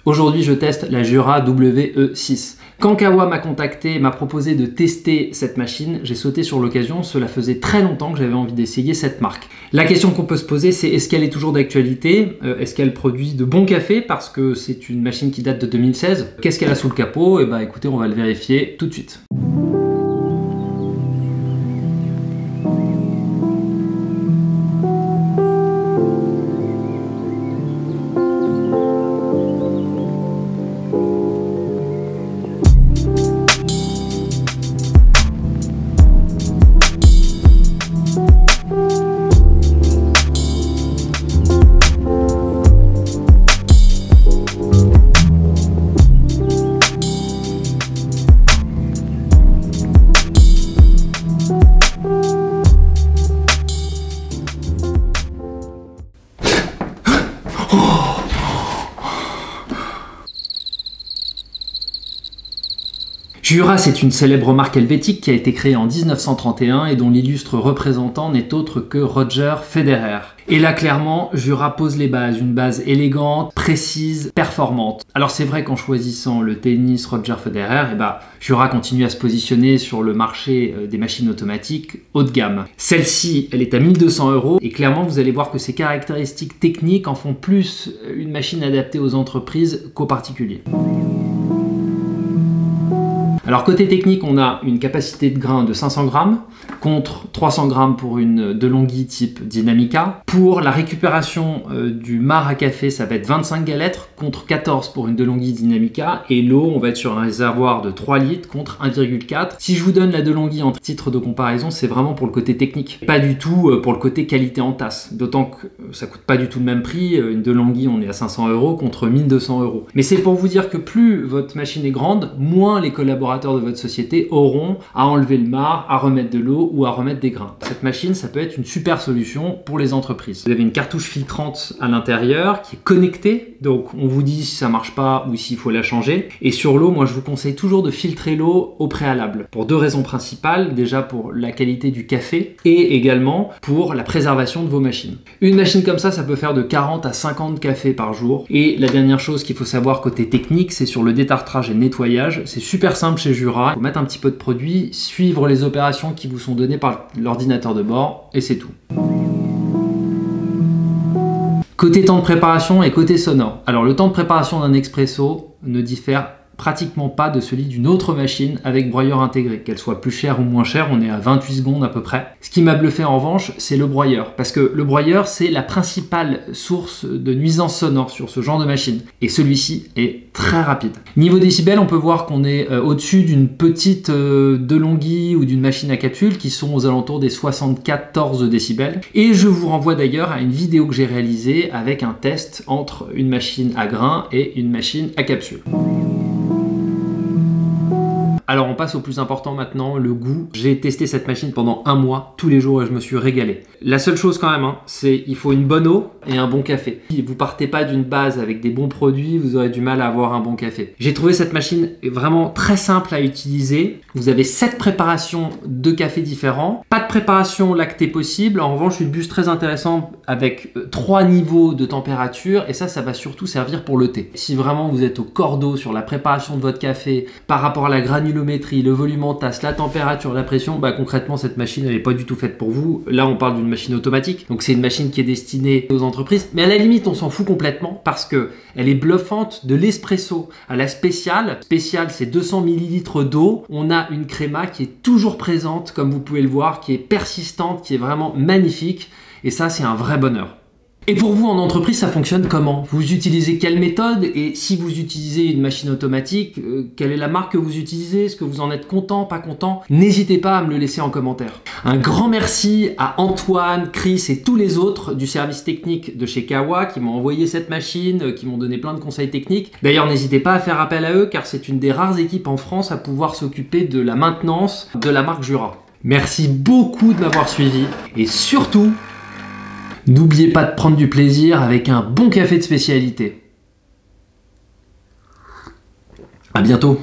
Aujourd'hui, je teste la Jura WE6. Quand Kawa m'a contacté et m'a proposé de tester cette machine, j'ai sauté sur l'occasion. Cela faisait très longtemps que j'avais envie d'essayer cette marque. La question qu'on peut se poser, c'est est-ce qu'elle est toujours d'actualité? Est-ce qu'elle produit de bons cafés? Parce que c'est une machine qui date de 2016. Qu'est-ce qu'elle a sous le capot? Eh ben, écoutez, on va le vérifier tout de suite. Jura, c'est une célèbre marque helvétique qui a été créée en 1931 et dont l'illustre représentant n'est autre que Roger Federer. Et là, clairement, Jura pose les bases, une base élégante, précise, performante. Alors c'est vrai qu'en choisissant le tennis Roger Federer, Jura continue à se positionner sur le marché des machines automatiques haut de gamme. Celle-ci, elle est à 1200 € et clairement, vous allez voir que ses caractéristiques techniques en font plus une machine adaptée aux entreprises qu'aux particuliers. Alors côté technique, on a une capacité de grain de 500 grammes contre 300 grammes pour une DeLonghi type Dynamica. Pour la récupération du marc à café, ça va être 25 galettes contre 14 pour une DeLonghi Dynamica. Et l'eau, on va être sur un réservoir de 3 litres contre 1,4. Si je vous donne la DeLonghi en titre de comparaison, c'est vraiment pour le côté technique, pas du tout pour le côté qualité en tasse. D'autant que ça coûte pas du tout le même prix. Une DeLonghi, on est à 500 € contre 1200 €. Mais c'est pour vous dire que plus votre machine est grande, moins les collaborateurs de votre société auront à enlever le marc, à remettre de l'eau ou à remettre des grains. Cette machine, ça peut être une super solution pour les entreprises. Vous avez une cartouche filtrante à l'intérieur qui est connectée, donc on vous dit si ça marche pas ou s'il faut la changer. Et sur l'eau, moi je vous conseille toujours de filtrer l'eau au préalable pour deux raisons principales. Déjà pour la qualité du café et également pour la préservation de vos machines. Une machine comme ça peut faire de 40 à 50 cafés par jour. Et la dernière chose qu'il faut savoir côté technique, c'est sur le détartrage et le nettoyage. C'est super simple chez Jura. Il faut mettre un petit peu de produit, suivre les opérations qui vous sont données par l'ordinateur de bord et c'est tout. Côté temps de préparation et côté sonore. Alors le temps de préparation d'un expresso ne diffère pratiquement pas de celui d'une autre machine avec broyeur intégré. Qu'elle soit plus chère ou moins chère, on est à 28 secondes à peu près. Ce qui m'a bluffé en revanche, c'est le broyeur. Parce que le broyeur, c'est la principale source de nuisances sonores sur ce genre de machine. Et celui-ci est très rapide. Niveau décibels, on peut voir qu'on est au-dessus d'une petite DeLonghi ou d'une machine à capsule qui sont aux alentours des 74 décibels. Et je vous renvoie d'ailleurs à une vidéo que j'ai réalisée avec un test entre une machine à grains et une machine à capsule. Alors on passe au plus important maintenant, le goût. J'ai testé cette machine pendant un mois, tous les jours, et je me suis régalé. La seule chose quand même, c'est il faut une bonne eau et un bon café. Si vous partez pas d'une base avec des bons produits, vous aurez du mal à avoir un bon café. J'ai trouvé cette machine vraiment très simple à utiliser. Vous avez 7 préparations de café différents. Pas de préparation lactée possible. En revanche, une buse très intéressante avec 3 niveaux de température. Et ça va surtout servir pour le thé. Si vraiment vous êtes au cordeau sur la préparation de votre café par rapport à la granulométrie, le volume en tasse, la température, la pression, concrètement, cette machine, elle n'est pas du tout faite pour vous. Là, on parle d'une machine automatique. Donc, c'est une machine qui est destinée aux entreprises. Mais à la limite, on s'en fout complètement parce que elle est bluffante de l'espresso à la spéciale. Spéciale, c'est 200 ml d'eau. On a une créma qui est toujours présente, comme vous pouvez le voir, qui est persistante, qui est vraiment magnifique. Et ça, c'est un vrai bonheur. Et pour vous, en entreprise, ça fonctionne comment? Vous utilisez quelle méthode? Et si vous utilisez une machine automatique, quelle est la marque que vous utilisez? Est-ce que vous en êtes content, pas content? N'hésitez pas à me le laisser en commentaire. Un grand merci à Antoine, Chris et tous les autres du service technique de chez Kawa qui m'ont envoyé cette machine, qui m'ont donné plein de conseils techniques. D'ailleurs, n'hésitez pas à faire appel à eux car c'est une des rares équipes en France à pouvoir s'occuper de la maintenance de la marque Jura. Merci beaucoup de m'avoir suivi et surtout, n'oubliez pas de prendre du plaisir avec un bon café de spécialité. À bientôt.